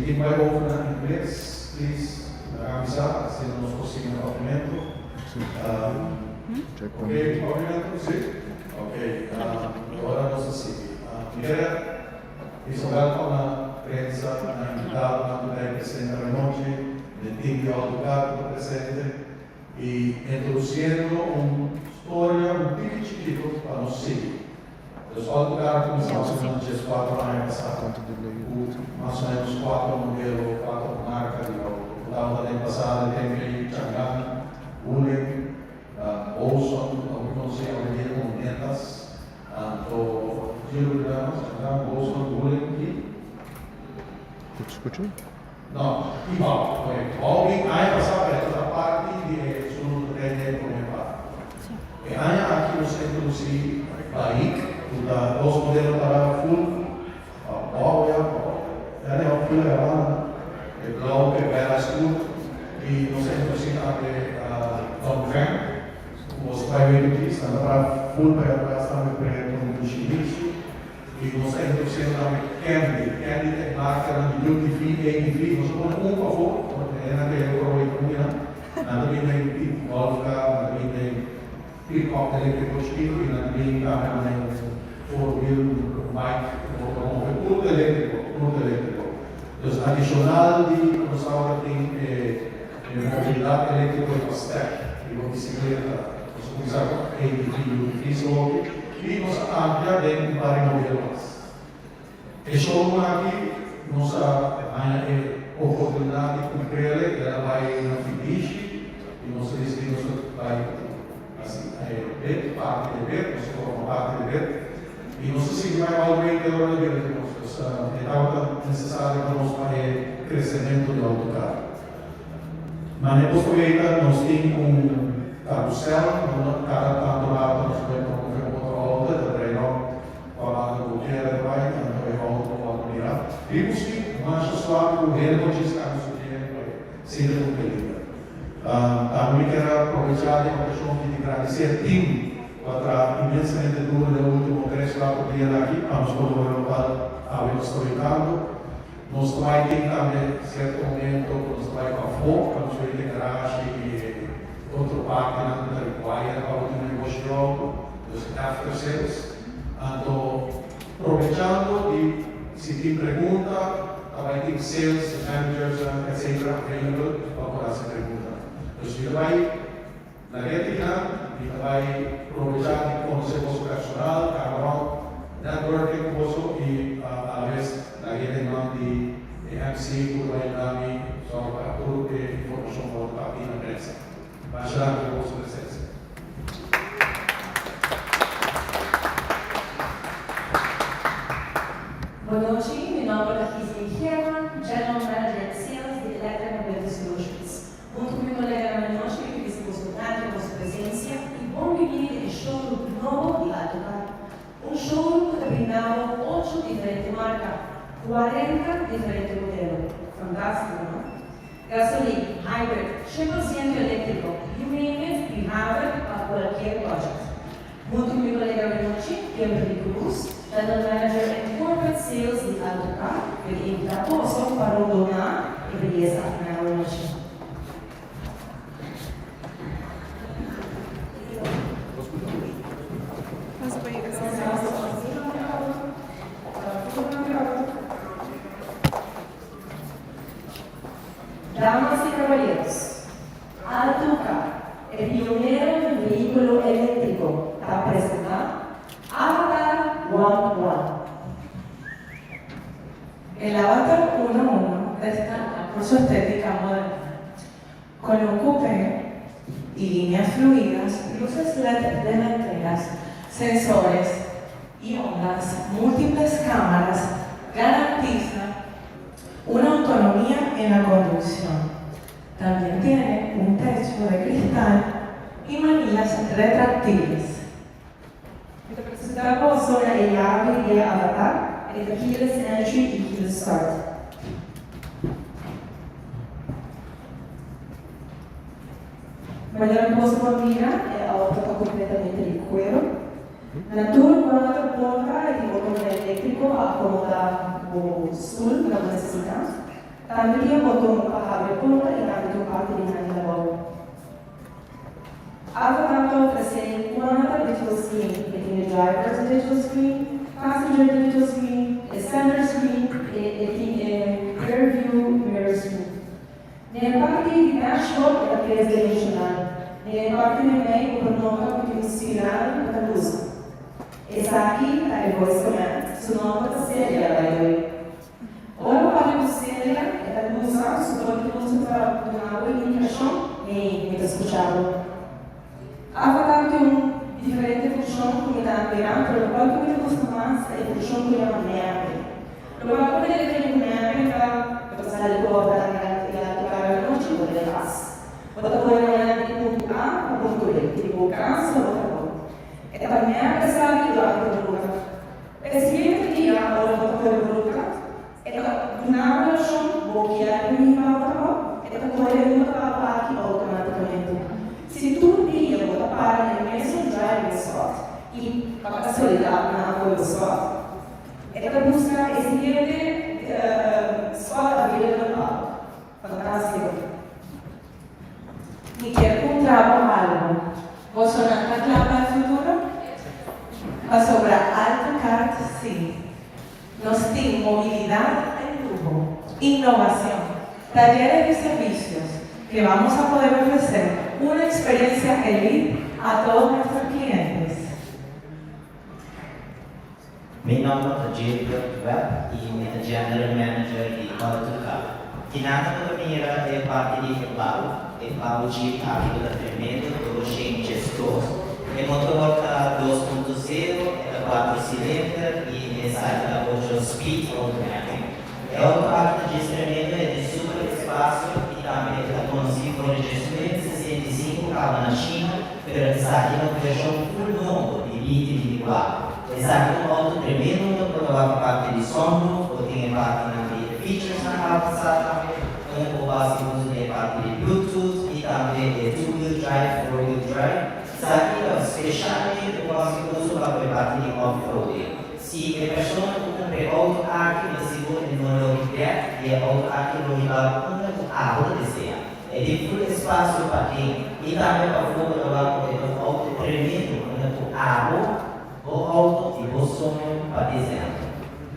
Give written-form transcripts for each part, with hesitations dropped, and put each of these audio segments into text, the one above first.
quem vai ouvir em inglês, please avisar se não nos conseguir o documento. Ok, documento, sim? Ok, agora nós assim. Primeira, isolado na prensa, na invitada, na presidente Raimondi, do time de autocarro presente, e introduzindo uma história, típico para nós seguir. Os autocarros começaram a ser 4 anos passados, mais ou menos 4 modelos, 4 marcas de auto. O ano passado tem que Chang'an, Wuling, Olson, alguns sei onde Netas, o Giro Grama, Chang'an, Olson, Wuling e não, igual, alguém aí passava essa parte de sul trem por e aí aqui você introduzir bike, os modelos para full, ela é uma full gravada, blau que era escuro e você introduzir também Don Fan, os private keys, para full para atrás também preto no Mitsubishi. E você introduzir também Candy é marca de duty free, free, você põe por favor, porque é naquele economia, também tem golf car, também tem pick-up elétrico espírito e também tem four-wheel bike, tudo elétrico. Então, adicional de começar tem mobilidade elétrica e stack, e uma bicicleta, você pode usar duty free, só e nós amplia dentro de vários modelos. E showroom aqui, nossa oportunidade de cumprir, ela vai na Mitsubishi e nós decidimos vai assim, parte de ver, nós colocamos parte de ver e nós decidimos vai ao meio de hora de ver, então é necessário para nós fazer crescimento do autocarro. Mas depois também nós temos carrossel, cada tanto lado nós vamos vimos que mancha suave o reino de escadas sendo compelida. Também quero aproveitar a oportunidade de agradecer a time para imensamente duro no último 3-4 dias aqui, para nos colaborar a aproveitando. Nós vai ter também certo momento, nós vai para fora, para nos ver de garagem e outra parte na Uruguai, para o último negócio dos after sales. Então, aproveitando e se tem pergunta, vai ter sales, managers, etc. available para essa pergunta. Então, você vai na retina, e vai aproveitar de conhecer o vosso personal, camarão, networking vosso e a vez na retina de MC, por vai dar só para tudo que informação volta aqui na prensa. Vai chegar com a vossa presença. Boa noite, meu nome é Gisele Herman, General Manager de Sales de Electric Mobility Solutions. Junto com meu colega Raimondi, que visitamos a nossa presença e bom vir de showroom novo de autocarro. Showroom que brindava 8 diferentes marcas, 40 diferentes modelos. Fantástico, não? Gasolina, hybrid, 100% elétrico, you name it, we have it para qualquer budget. Junto com meu colega Raimondi, Gabriel Cruz, General Manager and Corporate Sales de Autocar, que invita posto para donar e beleza na noite. Damas e cavalheiros, Autocar é pioneiro no veículo elétrico para apresentar Avatar 1-1. El Avatar 1-1 destaca por su estética moderna, con un coupé y líneas fluidas, luces LED delanteras, sensores y ondas, múltiples cámaras, garantiza una autonomía en la conducción. También tiene un techo de cristal y manillas retráctiles. Presentamos sobre a llave de Avatar, el keyless entry y keyless start. Mañana posso combina é a auto está completamente de cuero. Na tour 4 portas e botão elétrico acomoda o stool para necessitar. também botou para abrir porta e também parte de nada bom. Avatar oferece uma digital screen, between the driver's digital screen, passenger digital screen, a center screen, a rear view mirror screen. Nella parte di dashboard è la presa dimensionale, nella parte di meio o pronota que temos signado da luz. Essa aqui é a voice command, su nota seria da lei. Ora parte do seria é da luz, su nota que usa para dar uma indicação e me escuchado. Avatar tem diferente função que está operando, pelo qual que me gusta mais é a função que chama mapping. Lo qual que ele tem mapping para passar de cor para a noite ou de paz. Outra coisa é de ponto A a ponto B, tipo cansa ou outra coisa. É também a sabe lá do lugar. Esse mesmo dia, a hora do lugar, é na hora chão, bloquear o nível automático, é da coisa muda para o parque automaticamente. Se tu dia botar para no mesmo driving spot e para facilitar na coisa spot, é para buscar esse nível de spot available. Fantástico. E quer encontrar algo. Vou sonar a clave para o futuro? Para sobrar alta carta, sim. Nós temos mobilidade em lujo, inovação, talleres de servicios que vamos a poder ofrecer una experiencia elite a todos nuestros clientes. Meu nome é Gilbert Webb e sou General Manager de Autocar. Tinha a minha é parte de Paulo de África da Tremendo, do Shen Gestor. É motor 2.0, é 4 cilindros e é da Ocean Speed Automatic. É automático de tremendo, é de super espaço e também é consigo registrar 65 carros na China, per pensare una versione full mondo di viti di qua. Esatto, un auto tremendo, provava parte di sonno, poteva parte di features na passata, com base uso de parte de Bluetooth e também de two-wheel drive, four-wheel drive. Sabe, specialmente o base uso para a parte de off-road. Se a pessoa compra auto aqui, você pode não olhar e auto aqui não levar um carro deseja. É de full espaço para quem e também para fora do auto tremendo, com água ou auto de bolsonaro para desenhar.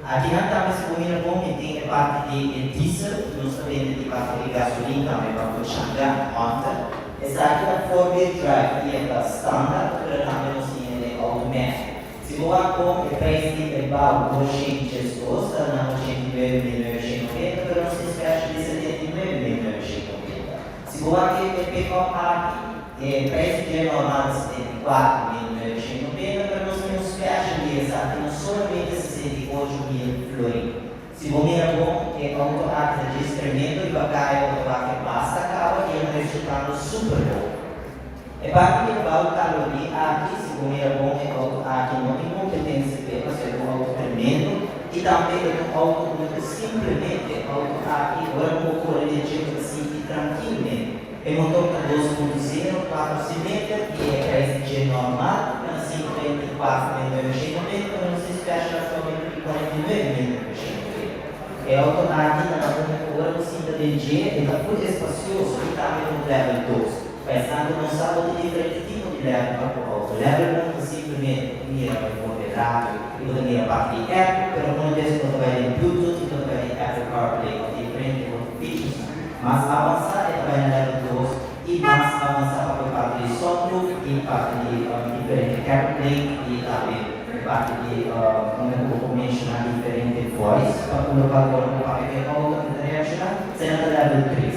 Aqui não está mais comida bom que tem parte de diesel, nós também de parte de gasolina também para o Xangan, Honda. Essa aqui é a four-wheel drive, que é a standard, para também nós temos automático. Se você compra o preço de barro, você já gosta, não você tiver 1990, mas não se esquece de 79.990. Se você quer pegar o preço de normal de 74.990, mas nós temos special de exato, somente 68.000 florins. Se você é bom, é auto-acta de experimento e vai auto-acta basta, acaba e é um resultado super bom. É para que o caloria aqui, se você é bom, é auto-acta, não tem competência para ser um auto-experimento e também é um auto-muito simplesmente auto-acta, agora um pouco energia assim, tranquilamente. É um motor 2.0, 4 cilindros, que é preço normal, 54.990, mas não se fecha somente de 49.990. É automático, agora o cinto de G está muito espacioso e também no level 2. Pensando no sábado de diferente tipo de level para o auto. Level 1 simplesmente mira para o moderado, e você mira a parte de Apple, mas quando você vai em Bluetooth, você vai em Apple CarPlay, com diferentes features. Mas avançar é para o level 2 e mais avançar para a parte de sunroof e parte de diferente CarPlay e também parte de como eu mencionar diferente voice para colocar agora para que a outra internacional sendo level 3.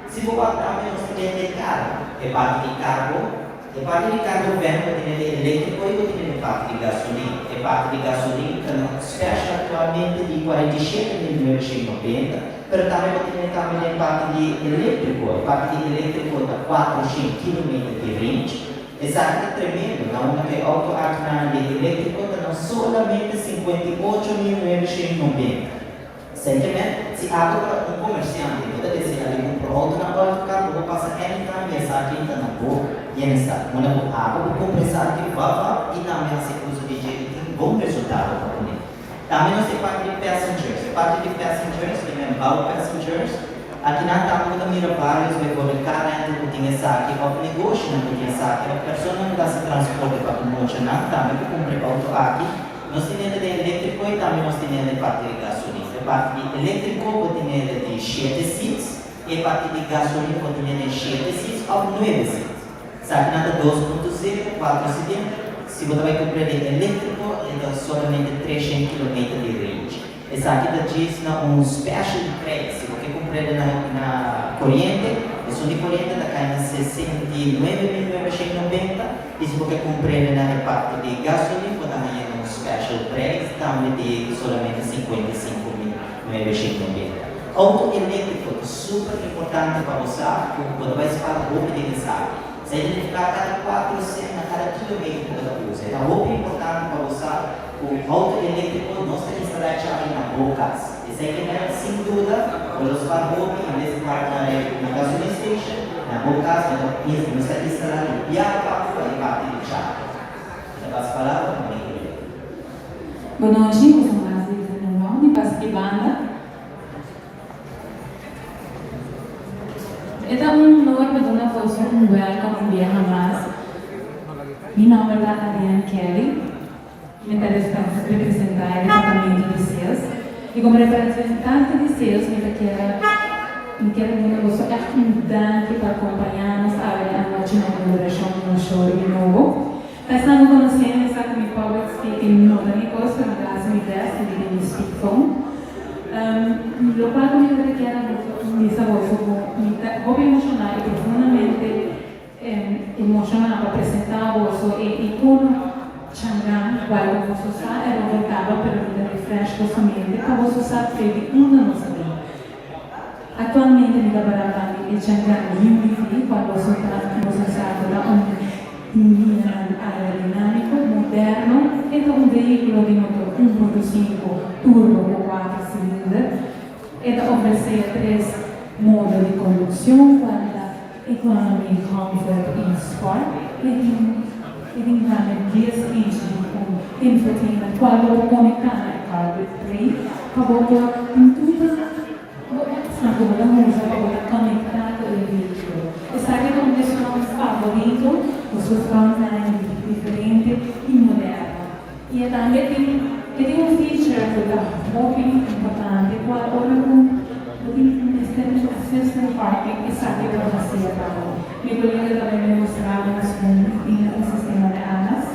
Se você também nós temos de carro, é parte de carro vem para elétrico e tem parte de gasolina. É parte de gasolina que não fecha atualmente de 47.990, mas também tem parte de elétrico, é parte de elétrico da 400 km de range. Exato, tremendo, não é auto-acta de elétrico, não somente 58.990. Recentemente, se abre um comerciante, você deseja ali um produto na hora do carro, vou passar anytime e essa aqui está na boa, e está. Quando eu abro, vou comprar essa aqui, e também esse uso de jeito tem bom resultado para ele. Também nós temos parte de passengers. Parte de passengers, tem about passengers. Aqui na Tampa também há vários, o cara entra com essa aqui, o negócio não tem essa aqui, a pessoa não dá se transporte para o monte, não, também que cumpre para o aqui. Nós temos ele de elétrico e também nós temos ele de parte de gasolina. A parte de elétrico, eu tenho ele de 7 seats, e a parte de gasolina, eu tenho ele de 7 seats ou 9 seats. Sabe, nada 2.0, 4 cilindros. Se você vai comprar de elétrico, então somente 300 km de range. Essa aqui diz um special price. Se você comprar na corrente, essa de corrente está caindo 69.990. E se você comprar na parte de gasolina, você também é um special price, também de solamente 55.990. Auto elétrico é super importante para você, porque você vai falar o que tem que saber. Se ele ficar a cada 4 a cada quilômetro que você usa. Então, o que é importante para você, o auto elétrico nós temos que instalar chave na boca. Isso aqui é sem dúvida, quando você faz o em vez de ficar na gasolina station, na boca, nós temos que instalar o piapa para a parte de chave. Já posso falar comigo? Boa noite, eu sou Marcia Zanelão, de Pasquibanda. Ito ang lugar ba na po sa welcome ang Via Hamas. Mi nome é Ariane Kelly. Me interessa representar o departamento de sales. E como representante de sales, me quero um negócio ajudante para acompanhar-nos a noite na inauguração do show de novo. Estamos conhecendo essa como public speaking no negócio, na classe me desse, de speakphone. Lo qual come richiede un disavoso hobby emozionale profondamente emozionante per presentare vosso e con Changan, quale vosso sa, era voltava per un refresh vostamente, a vosso sa che una non sapeva. Attualmente mi lavorava il Changan Unity, quale vosso sa da un aerodinamico, moderno e da un veicolo di motore 1.5 turbo con 4 cilindri e da offrire 3 modi di conduzione, quella economy, comfort e sport e in grande 10 inch di infotainment, quale può connettare al CarPlay, proprio in tutto stato da musica, proprio connettato il veicolo. E sai come sono favorito o suo frontend differente e moderno. E também tem um feature da Hopin importante, qual ora com o assistant parking, que sabe que vai ser para minha colega também me mostrava no sistema de ANAS.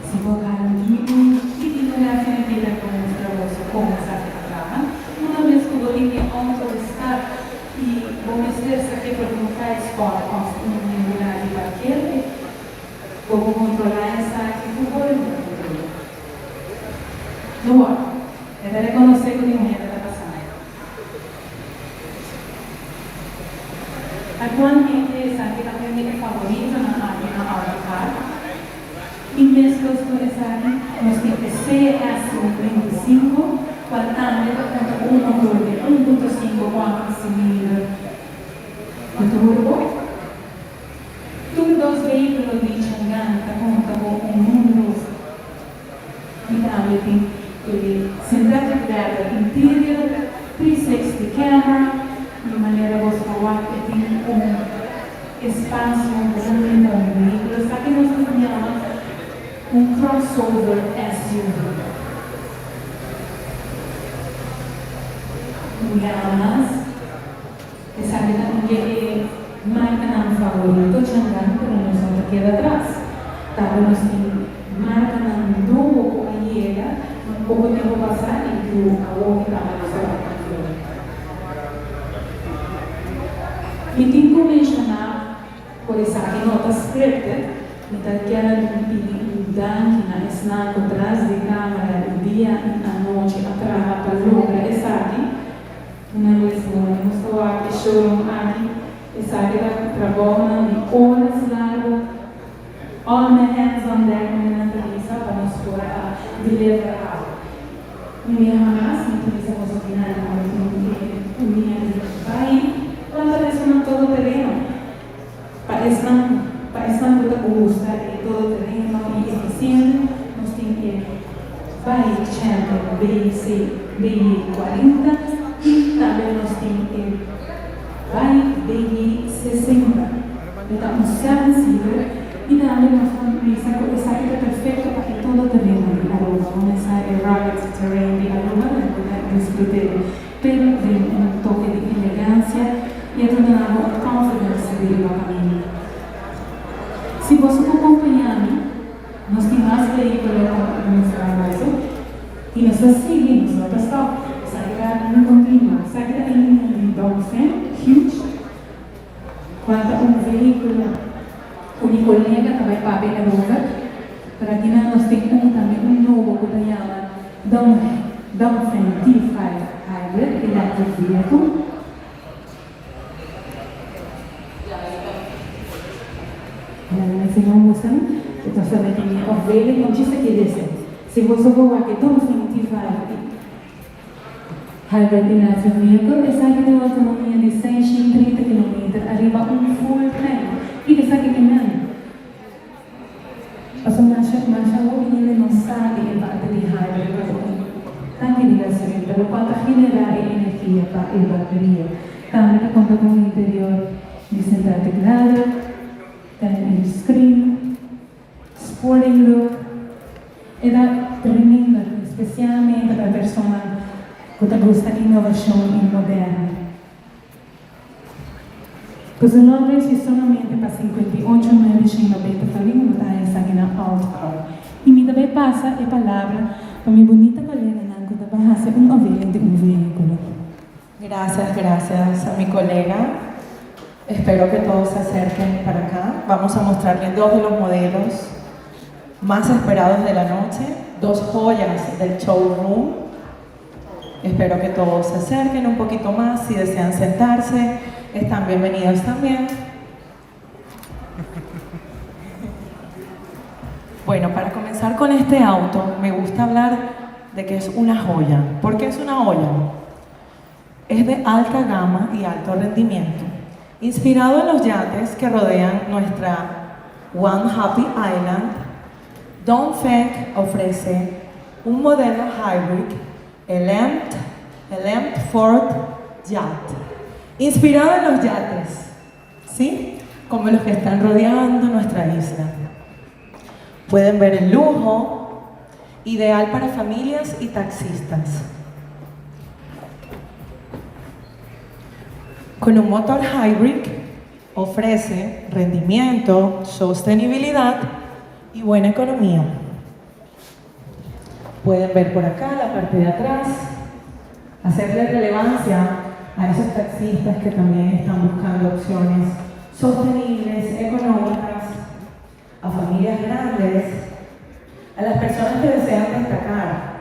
Se colocar e fotografia aqui para mostrar como essa trabalha. Uma vez que o bolinho é autorizado e vou mostrar isso aqui para colocar esporte em lugar de parqueiro, vou controlar essa aqui com o bolinho. No ar. É para reconhecer que o dinheiro está passando. Atualmente, essa aqui está tendo favorita na AutoCAD. E mesmo com essa aqui, nós temos CS25, quatro um motor de 1.5 4 cilindros de turbo. Todos os veículos de Changan contam com um número de synthetic leather interior, 360 camera, de maneira que você pode ter espaço grande para o veículo. Isso aqui nós chamamos crossover SUV. Mas, essa aqui é marca não favorita, Changan, pero nós estamos aqui atrás. Tá, nós temos marca não novo com a IEGA, um pouco tempo passar e que o calor estava na sua. E tem que mencionar, por isso aqui nota scripted, então que era um danke na snack atrás de câmera, o dia e a noite atrás para lograr essa aqui. Uma vez eu mostrou aqui, showroom aqui, essa aqui trabalha de horas largas, all my hands on deck, na entrevista para nos pôr a deliver out. Minha Hamas, utilizamos o final com minha vai, quando parece todo o terreno, parece diciembre nós temos Bike Champion BI40 e também nós temos Bike BI60. Então, um sensível e também nós vamos essa é perfeito para que todo terreno de Aruba, vamos a rugged terrain de Aruba, para disfrutar, pero de toque de elegância e tornando confidence de ir ao caminho. Se você está acompanhando, nós temos mais veículos para mostrar isso e nós estamos seguindo, nós estamos saindo contínuo, saindo em Dolphin, huge, quanto veículo, colega que vai para a Aruba, para que nós temos também novo que se chama Dolphin T5 Hybrid Electric Vehicle. Se não gostam, então também tem a ovelha, não disse que desce. Se você for aqui, Dolphin T5 Hybrid Electric Vehicle, essa aqui tem uma autonomia de 130 km, arriba full tank. E que sabe que não? Mas o menino não sabe que vai ter hybrid, tanque de gasolina, pelo qual generar energia para a bateria. Também conta com um interior de central teclado, tem screen, sporting look, era tremenda, especialmente para a pessoa que gosta de inovação e moderna. Os valores são somente para 58,90 farinha, está essa aqui na Alt. E me também passa a palavra para minha bonita colega Nanco da Barraça, ovelha de veículo. Gracias a mi colega. Espero que todos se acerquen para acá. Vamos a mostrarles dos de los modelos más esperados de la noche, dos joyas del showroom. Espero que todos se acerquen un poquito más. Si desean sentarse, están bienvenidos también. Bueno, para comenzar con este auto, me gusta hablar de que es una joya. ¿Por qué es una joya? Es de alta gama y alto rendimiento. Inspirado en los yates que rodean nuestra One Happy Island, Dongfeng ofrece un modelo hybrid, el Empt Ford Yacht, inspirado en los yates, ¿sí? Como los que están rodeando nuestra isla. Pueden ver el lujo, ideal para familias y taxistas. Con un motor hybrid ofrece rendimiento, sostenibilidad y buena economía. Pueden ver por acá la parte de atrás, hacerle relevancia a esos taxistas que también están buscando opciones sostenibles, económicas, a familias grandes, a las personas que desean destacar,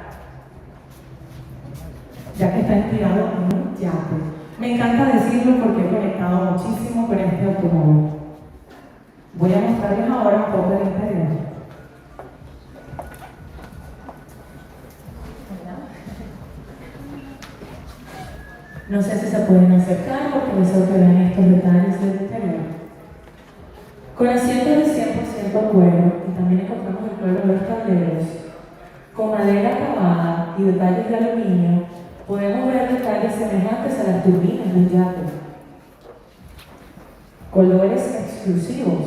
ya que está inspirado en un yate. Me encanta decirlo porque he conectado muchísimo con este automóvil. Voy a mostrarles ahora un poco del interior. No sé si se pueden acercar porque deseo que vean estos detalles del interior. Con asientos de 100% cuero, y también encontramos el cuero de los tableros, con madera acabada y detalles de aluminio, podemos ver detalles semejantes a las turbinas del yate. Colores exclusivos.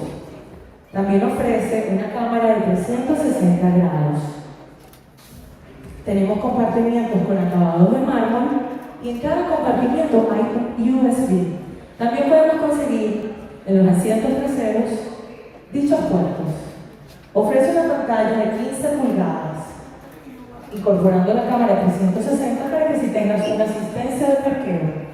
También ofrece una cámara de 360 grados. Tenemos compartimientos con acabados de mármol y en cada compartimiento hay un USB. También podemos conseguir en los asientos traseros dichos puertos. Ofrece una pantalla de 15 pulgadas, incorporando la cámara 360 para que si tengas una asistencia de parqueo.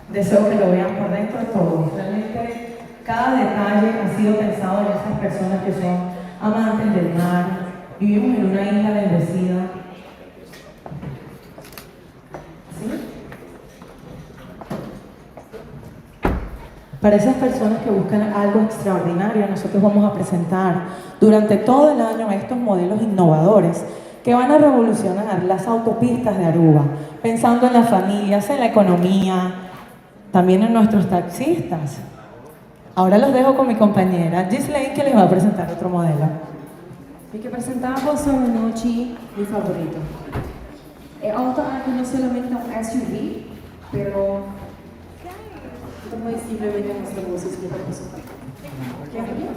Deseo que lo vean por dentro todo. Realmente cada detalle ha sido pensado en esas personas que son amantes del mar. Vivimos en una isla bendecida. ¿Sí? Para esas personas que buscan algo extraordinario, nosotros vamos a presentar durante todo el año estos modelos innovadores que van a revolucionar las autopistas de Aruba, pensando en las familias, en la economía, también en nuestros taxistas. Ahora los dejo con mi compañera Ghislaine, que les va a presentar otro modelo. Vi que apresentava essa noite meu favorito. É auto aqui não somente um SUV, pero também simplesmente mostrar para vocês como é possível. Quer ver?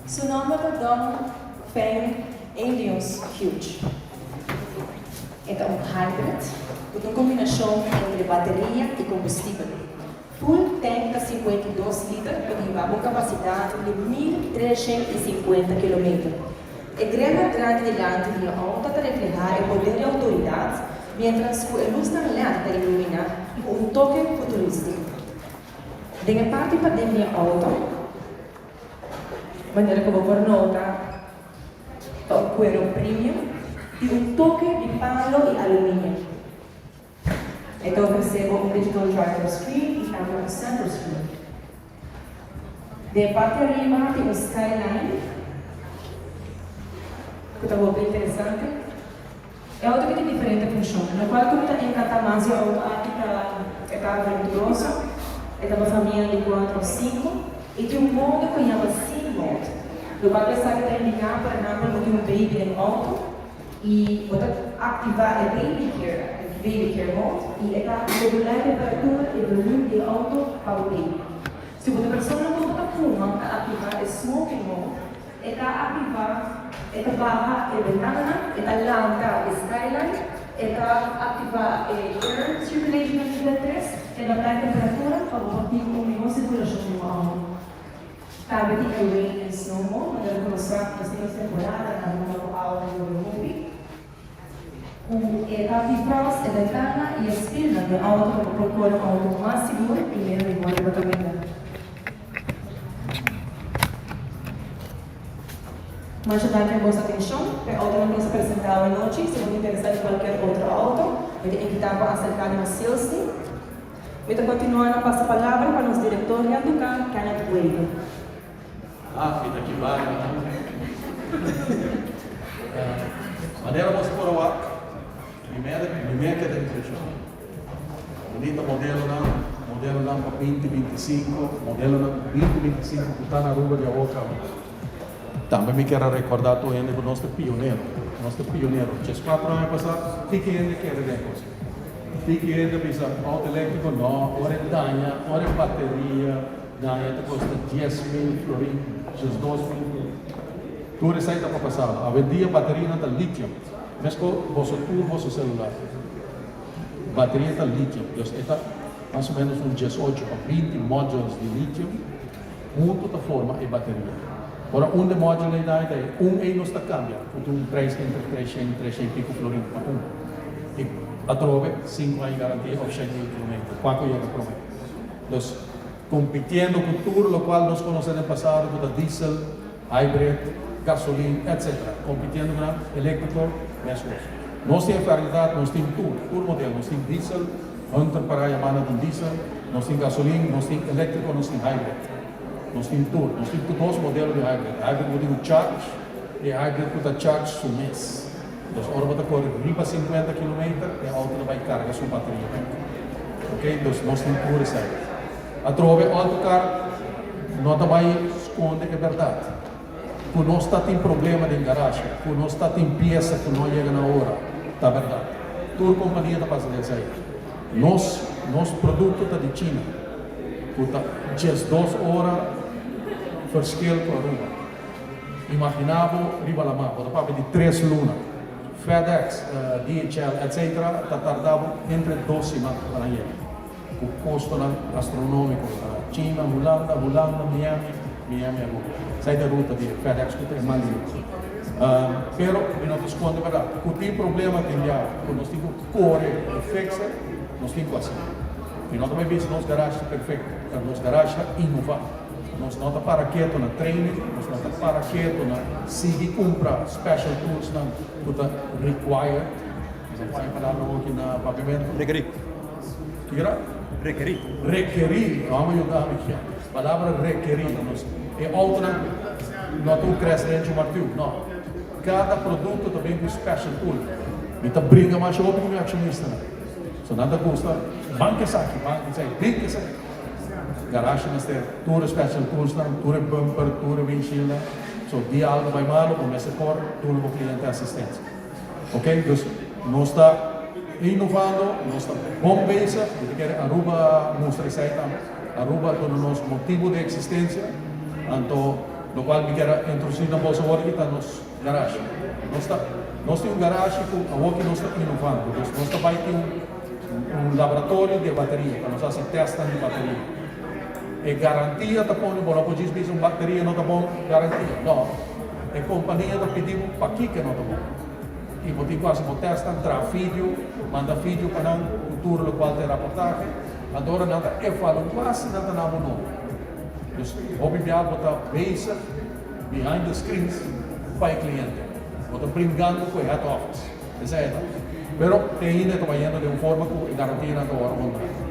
Seu nome é Dom Feng Aliens Huge. É um hybrid, com uma combinação entre bateria e combustível. Full tank de 52 litros, com uma capacidade de 1.350 km. A grande delante do auto para reflejar o poder e a autoridade, mientras que a luz da lâmpada ilumina um toque futurístico. Da parte para dentro do auto, maneira como por nota, um cuero premium e toque de palo e alumínio. Então percebo digital driver screen e câmera center screen. De parte de arriba tem skyline, que está bem interessante. É auto que tem diferente função, no qual como está encantado mais o auto aqui está aventuroso, é uma família de 4 ou 5, e tem modo que chama Sim Mode, no qual você está indicando, por exemplo, que um baby no auto, e você ativar a baby care mode, e está regular a temperatura e volume do auto para o baby. Se você pessoa não está fumando, está ativar a smoking mode, está ativar, está barra a ventana, está lanta a skyline, está ativar a air circulation no nível 3, está dar temperatura para o uma circulação no auto. Cabe de rain and snow mode, onde ele mostrar as duas temporadas, na número alto do movie. Está ativar a ventana e a espina do auto para procurar um auto mais seguro e menos igual para a mas já tem a vossa atenção, que a auto não se apresentava à noite, se você interessar em qualquer outro auto, eu te invitava a acercar no sales team. Eu vou continuar a passar a palavra para os diretores do carro, Kenneth Wade. Fita que vale. Maneira vamos por o ar. Primeira que tem impressão. Bonita modelo não para 2025, modelo não 2025 que está na rua de Aoca. Também me quero recordar tu ainda do nosso pioneiro. Just 4 anos passados, fique ainda que era negócio. Fique ainda pensar, auto elétrico não, ora danha, ora bateria, danha custa 10.000 florins, just 2.000. Tu receita para passar, a vendia bateria não está lítio, mas com vosso celular. Bateria está lítio, está mais ou menos uns 18 a 20 módulos de lítio, muito da forma e bateria. Ora, um de módulo é aí não está cambiando, um preço entre 300 e pico florins para E a trove, 5 anos de garantia, ou 100 mil quilômetros, quanto eu prometo. Então, competindo com tudo o qual nós conhecemos no passado, com diesel, hybrid, gasolina, etc. Competindo com elétrico, mesmo. Nós temos variedade, nós temos tudo modelo. Nós temos diesel, Hunter para a Yamaha com diesel, nós temos gasolina, nós temos elétrico, nós temos hybrid. Nós temos tudo, nós temos dois modelos de hybrid. Hybrid com charge e hybrid com charge por mês. Então, agora você corre riba 50 km e a auto vai carregar sua bateria. Ok? Então, nós temos tudo isso aí. A trove, o autocarro, não vai esconder que é verdade. Por nós está tem problema de garagem, por nós está tem peça que não chega na hora, está verdade. Toda companhia está fazendo isso aí. Nosso produto está de China. Está 2 horas verschil com a rua. Imaginava riba la mão, você pode pedir 3 lunas. FedEx, DHL, etc. está tardando entre 2 semanas para ir. O custo astronômico. China, Holanda, Miami, sai da ruta de FedEx que tem mais livre. Pero, não te esconde verdade. O tem problema que nós temos core e fixa, nós temos assim. E nós também vemos nossa garagem perfeita, nossa garagem inovar. Nós não está para quieto na training, nós não está para quieto na seguir comprar special tools na puta required. Você vai falar aqui na pavimento? Requerir. Que era? Requerir. Requerir, vamos ajudar aqui. palavra requerir, é auto não tu cresce dentro de martelo, não. Cada produto também com special tool. Então brinca mais chegou com o acionista. So nada custa, banca aqui, brinca essa. Garagem nós tem tour special tools, tour bumper, tour windshield. So dia algo vai mal, começa a cor, tour para o cliente assistência. Ok? Então nós está inovando, nós está bom base, porque Aruba mostra isso aí também. Aruba todo o nosso motivo de existência, então no qual me quero introduzir na bolsa agora que está nos garagem. Nós temos garagem que agora nós estamos inovando, nós também temos um laboratório de bateria, para nós fazer testes de bateria. E garantia está pondo, não pode dizer que bateria não está bom, garantia. Não, a companhia está pedindo para aqui que não está bom. E vou ter quase uma testa, entrar vídeo, manda vídeo para o tour no qual tem reportagem. Agora não está, eu falo quase não está na mão. Então, obrigado por estar base, behind the screens, para o cliente. Vou estar brincando com o head office. Essa é a Pero ainda trabalhando de uma forma que garantia não está agora.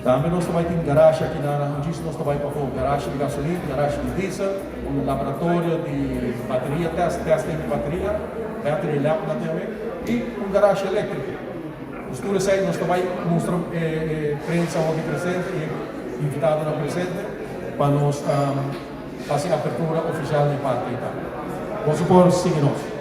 Também nós também temos garagem aqui na Justiça, nós também temos garagem de gasolina, garagem de diesel, um laboratório de bateria, teste de bateria, battery lab na TV, e um garagem elétrico. Os tours aí nós também mostramos prensa aqui presente e invitado na presente para nós fazer a abertura oficial de parte. Por favor, siga-nos.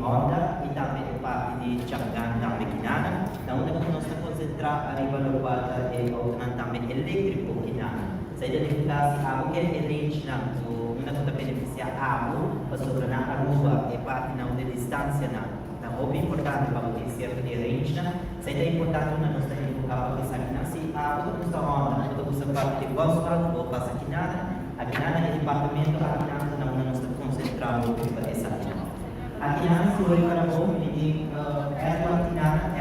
Honda e também a parte de Chang'an também Kinana. Então, nós nos concentrar a nível do quadro é também elétrico Kinana. Se ele ficasse algo que é range não, nós nos beneficiar algo para sobrenar a rua e parte não de distância não. Então, é importante para o certo de range não. Se é importante nós temos que focar para essa Kinana. Se algo que nos Honda, nós temos a parte de Volkswagen ou para a Kinana é departamento a Kinana não nós nos concentrar para essa Kinana. Aqui na Suri para o meeting, Edward é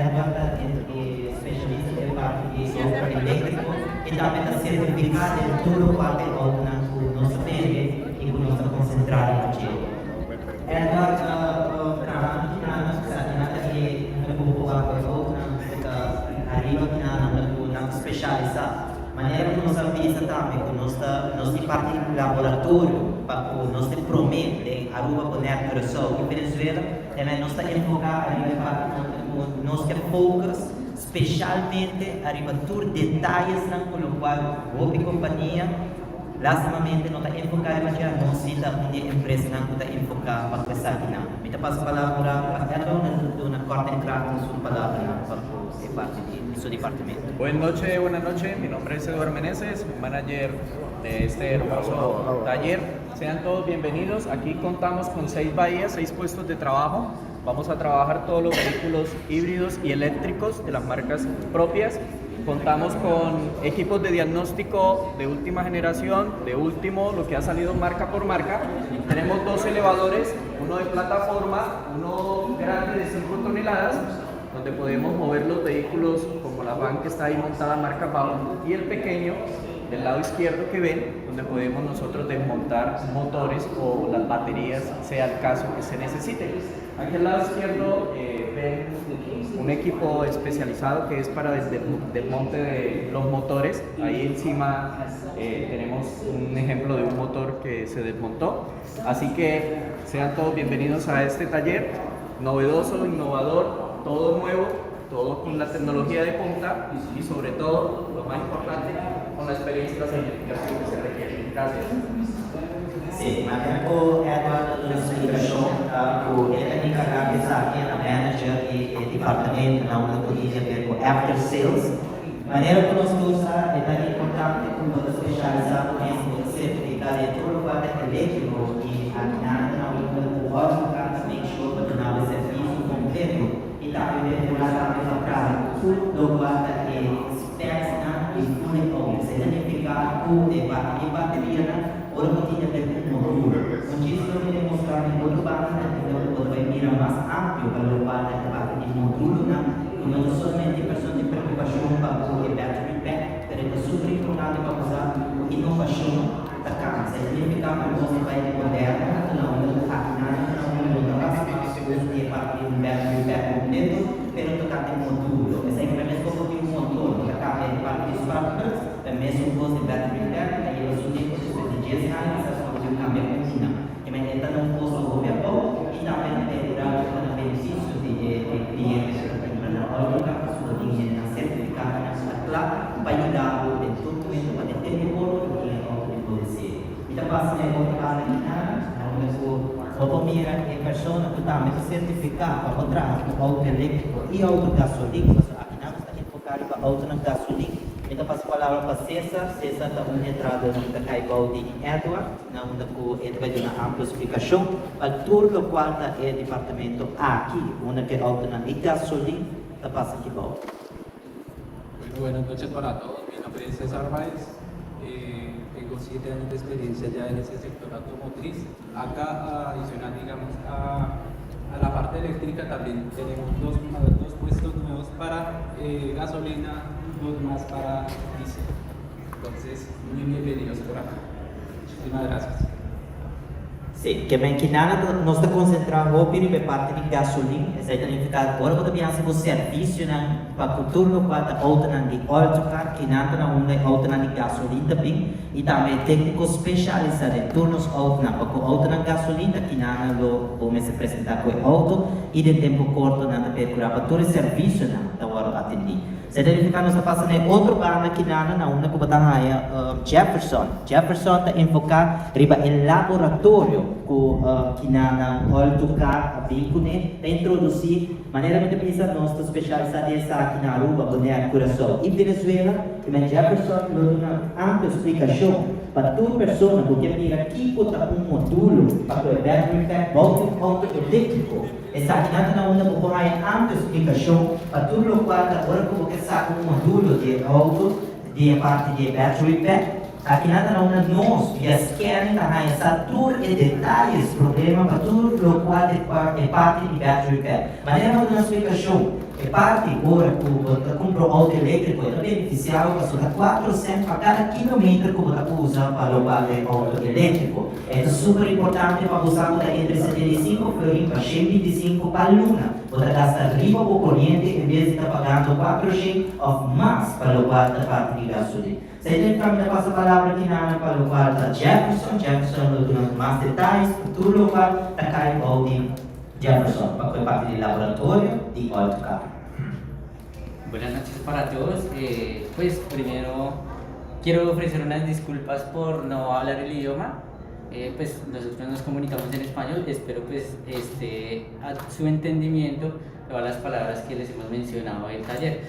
especialista em parte de software elétrico e também está certificado em tudo parte do nosso PME e que nós estamos concentrados aqui. Edward, para que não vou falar com arriba que não especializar. Maneira que nós avisa também que nós parte de laboratório para o nosso promete a Aruba Connect Resol em Venezuela também nós está enfocado a nós que focus especialmente a tour detalhes na qual a companhia lastimamente não está enfocada para nós cita onde a empresa não está enfocada para começar aqui não. Então passo a palavra para uma corta entrada na sua palavra para parte de su departamento. Buenas noches, mi nombre es Eduardo Meneses, manager de este hermoso taller. Sean todos bienvenidos, aquí contamos con 6 bahías, 6 puestos de trabajo. Vamos a trabajar todos los vehículos híbridos y eléctricos de las marcas propias. Contamos con equipos de diagnóstico de última generación, de último, lo que ha salido marca por marca. Tenemos 2 elevadores, uno de plataforma, uno grande de 5 toneladas, donde podemos mover los vehículos como la van que está ahí montada marca Baum, y el pequeño del lado izquierdo que ven, donde podemos nosotros desmontar motores o las baterías, sea el caso que se necesite. Aquí al lado izquierdo ven un equipo especializado que es para el desmonte de los motores. Ahí encima tenemos un ejemplo de un motor que se desmontó. Así que sean todos bienvenidos a este taller novedoso, innovador, todo nuevo, todo con la tecnología de punta y sobre todo, lo más importante, con la experiencia y la certificación que se requiere. Gracias. Sim, mas o Edward nos explicação o ele encarregado aqui na manager e departamento na uma polícia pelo after sales. Maneira que nós usamos é importante como nós especializado em certificar de todo o quadro elétrico e a na o órgão cada make sure que o serviço completo e também regular também tudo do quadro specs e full se identificar o debate de bateria orang tidak berkumur, mencisor ini demonstrasi bodoh banget dan bodoh mira más amplio kalau pada tempat di módulo não somente pessoas de preocupação para o battery pack, pero é super importante para usar inovação da casa. Significa que você vai de moderna, não é máquina, não é capacitação de parte de battery pack completo, pero tocar de módulo. Essa é a mesma coisa que um motor, que acaba de parte de software, é mesmo coisa de battery pack, aí você tem esse realização de cambio contínua, que meta não posso governar e também terá um benefício de clientes para a organização de certificado nacional para ajudar o desenvolvimento para ter o ouro que é o que pode ser. Então passa a encontrar o pomira é pessoa que também certificar para outra auto elétrico e auto gasolina, aqui não está enfocado para auto gasolina. Então passo a palavra para César está uma entrada na Caibal de Edward, na onde ele vai dar uma ampla explicação para todo o qual é o departamento aqui, onde que é auto na gasolina, está passando aqui bom. Buenas noches para todos, mi nombre es César Báez, tengo 7 años de experiencia ya en ese sector automotriz. Acá, adicional digamos a la parte eléctrica, también tenemos dos puestos nuevos para gasolina, dos más para diésel. Entonces, muy bienvenidos por acá. Muchísimas gracias. Sim, que bem que nada nós está concentrado hoje na parte de gasolina, essa identificar agora quando pensa o serviço para o turno para auto de autocar, que nada na auto de gasolina também e também técnico especializado em turnos auto para o auto de gasolina, que nada lo vamos apresentar com o auto e de tempo curto nada percurar para todo o serviço da hora atender. Se identificar nós está passando outro banda que nada na uma que Jefferson está enfocado riba el laboratório que nada autocar a bicune para introduzir maneira de pensar nossa especializada essa aqui na Aruba, Bonaire, Curaçao e Venezuela, que Jefferson deu uma ampla explicação para toda pessoa que quer aqui botar módulo para o battery pack auto elétrico. Essa aqui na onda vou dar ampla explicação para tudo o qual agora como que sabe módulo de auto de parte de battery pack. Aqui na onda nós via scan da essa tour e detalhes problema para tudo o qual é parte de battery pack. Maneira de explicação é parte agora que compra auto elétrico é beneficiável para só 4 centavos a cada quilômetro que você usa para o auto elétrico. É super importante para usar entre 75 para 125 para luna. Você gasta riba o corrente em vez de estar pagando 400 ou mais para o parte de gasolina. Se a gente passa a palavra aqui para o quarto Jefferson do mais detalhes, tudo o qual está caindo de Jefferson, para a parte do laboratório de autocar. Buenas noches para todos. Pues primero quiero ofrecer unas disculpas por no hablar el idioma. Pues nosotros nos comunicamos en español. Espero pues a su entendimiento todas las palabras que les hemos mencionado en el taller.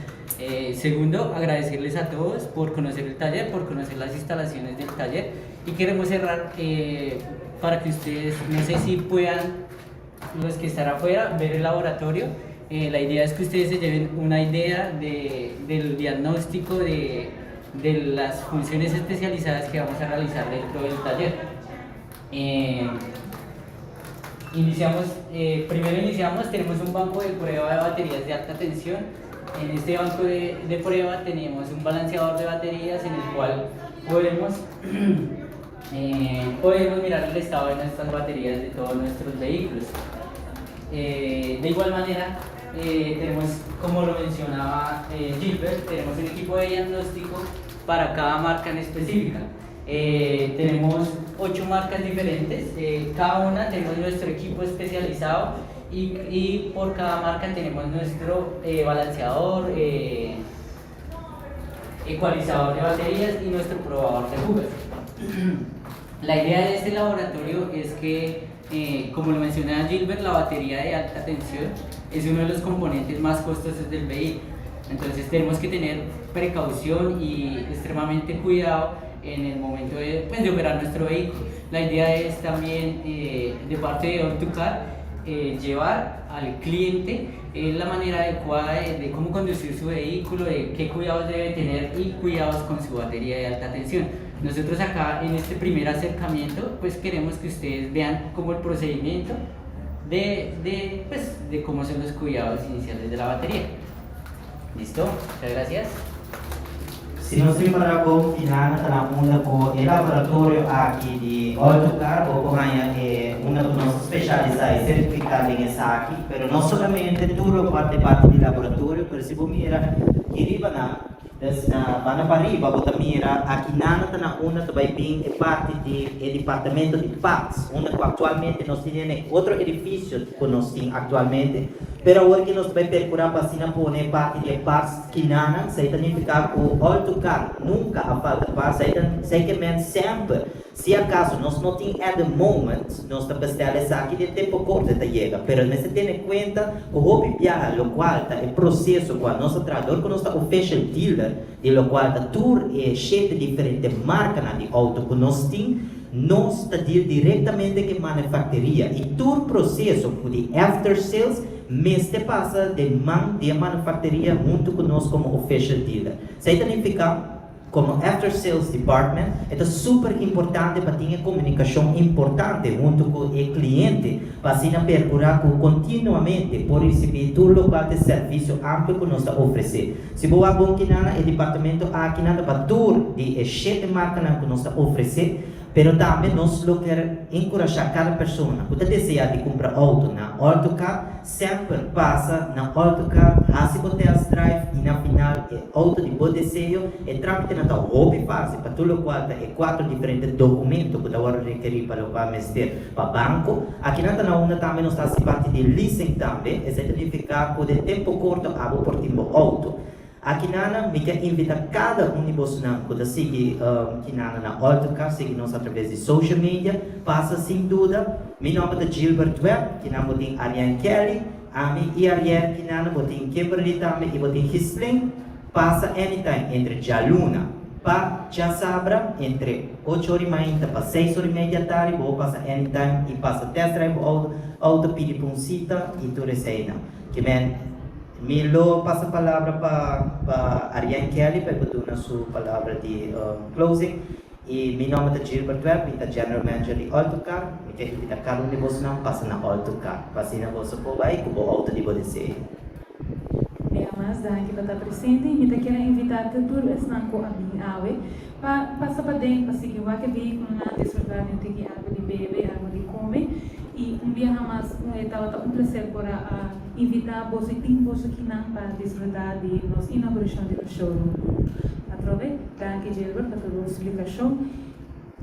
Segundo, agradecerles a todos por conocer el taller, por conocer las instalaciones del taller y queremos cerrar para que ustedes, no sé si puedan, los que están afuera, ver el laboratorio. La idea es que ustedes se lleven una idea del diagnóstico de las funciones especializadas que vamos a realizar dentro del taller. Primero iniciamos, tenemos un banco de prueba de baterías de alta tensión. En este banco de prueba tenemos un balanceador de baterías en el cual podemos mirar el estado de nuestras baterías de todos nuestros vehículos. De igual manera, tenemos, como lo mencionaba Gilbert, tenemos un equipo de diagnóstico para cada marca en específica. Tenemos 8 marcas diferentes, cada una tenemos nuestro equipo especializado y por cada marca tenemos nuestro balanceador, ecualizador de baterías y nuestro probador de fugas. La idea de este laboratorio es que, como lo mencionaba Gilbert, la batería de alta tensión es uno de los componentes más costosos del vehículo. Entonces tenemos que tener precaución y extremadamente cuidado en el momento de operar nuestro vehículo. La idea es también, de parte de AutoCAD, llevar al cliente la manera adecuada de cómo conducir su vehículo, de qué cuidados debe tener y cuidados con su batería de alta tensión. Nosotros acá en este primer acercamiento pues queremos que ustedes vean como el procedimiento de cómo son los cuidados iniciales de la batería. ¿Listo? Muchas gracias. Se não se para com finana na una com o laboratório aqui de AutoCAD ou com uma dos nossos especializados certificados em essa aqui, mas não somente tudo parte do laboratório, mas se você mira que na para riba, você mira aqui na una também bem parte do departamento de partes, onde atualmente nós temos outro edifício que nós temos atualmente. Pero agora que nós vamos procurar para pôr parte de partes que não, se significa que o AutoCAD nunca a falta de partes, se sempre, se acaso nós não temos at the moment, nós estamos bestellen aqui de tempo curto de chega, pero nós temos em conta o hobby viaja, o qual é o processo quando nós trabalhamos com nossa official dealer, de lo qual tour é cheio de diferentes marcas de auto que nós temos. Nós estamos diretamente com a manufacturia e todo o processo de after sales mesmo passa de mão de manufacturia junto com nós como official dealer. Isso significa como after sales department é super importante para ter comunicação importante junto com o cliente para assim procurar continuamente por receber todo o local de serviço amplo que nós oferecemos. Se você é bom que nada, o departamento aqui nada para tudo de 7 marcas que nós oferecemos. Pero também nós queremos encorajar cada pessoa que deseja de comprar auto na AutoCAD, sempre passa na AutoCAD, faz o test drive e na final é auto de bom desejo e trâmite na hobby fase para tudo o qual é 4 diferentes documentos que dá requerir para o meter para banco. Aqui na una também nós está parte de leasing também, é certificado que de tempo curto abo por tempo auto. Aqui nana, me quer invitar cada de vocês que segue na AutoCAD, segue nós através de social media, passa sem dúvida. Meu nome é Gilbert Webb, que nós temos Ariane Kelly, a mim e Ariane, que nós temos Kimberly também, e temos Hisling, passa anytime entre Jaluna para Jasabra, entre 8h30 para 6h30 da tarde, vou passar anytime e passa test drive, auto pedir para cita e tudo isso aí. Milo passa a palavra para Ariane Kelly para dar a sua palavra de closing. E meu nome é Gilbert Webb, eu sou General Manager de AutoCAD. Eu quero invitar cada de vocês a passar na AutoCAD. Passar na vossa povo aí, com o auto de vocês. Bem, mas daqui para estar presente, eu quero invitar todos os nancos a vir ave para passar para dentro, para seguir o veículo na desfrutar de ter água de beber, água de comer. E dia mais estava prazer para invitar você que não para desfrutar de nossa inauguração do showroom. Através danke Gilbert para toda a explicação.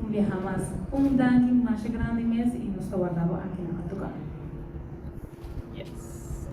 Dia mais danke mais grande mesmo e nos aguardamos aqui na AutoCAD. Yes.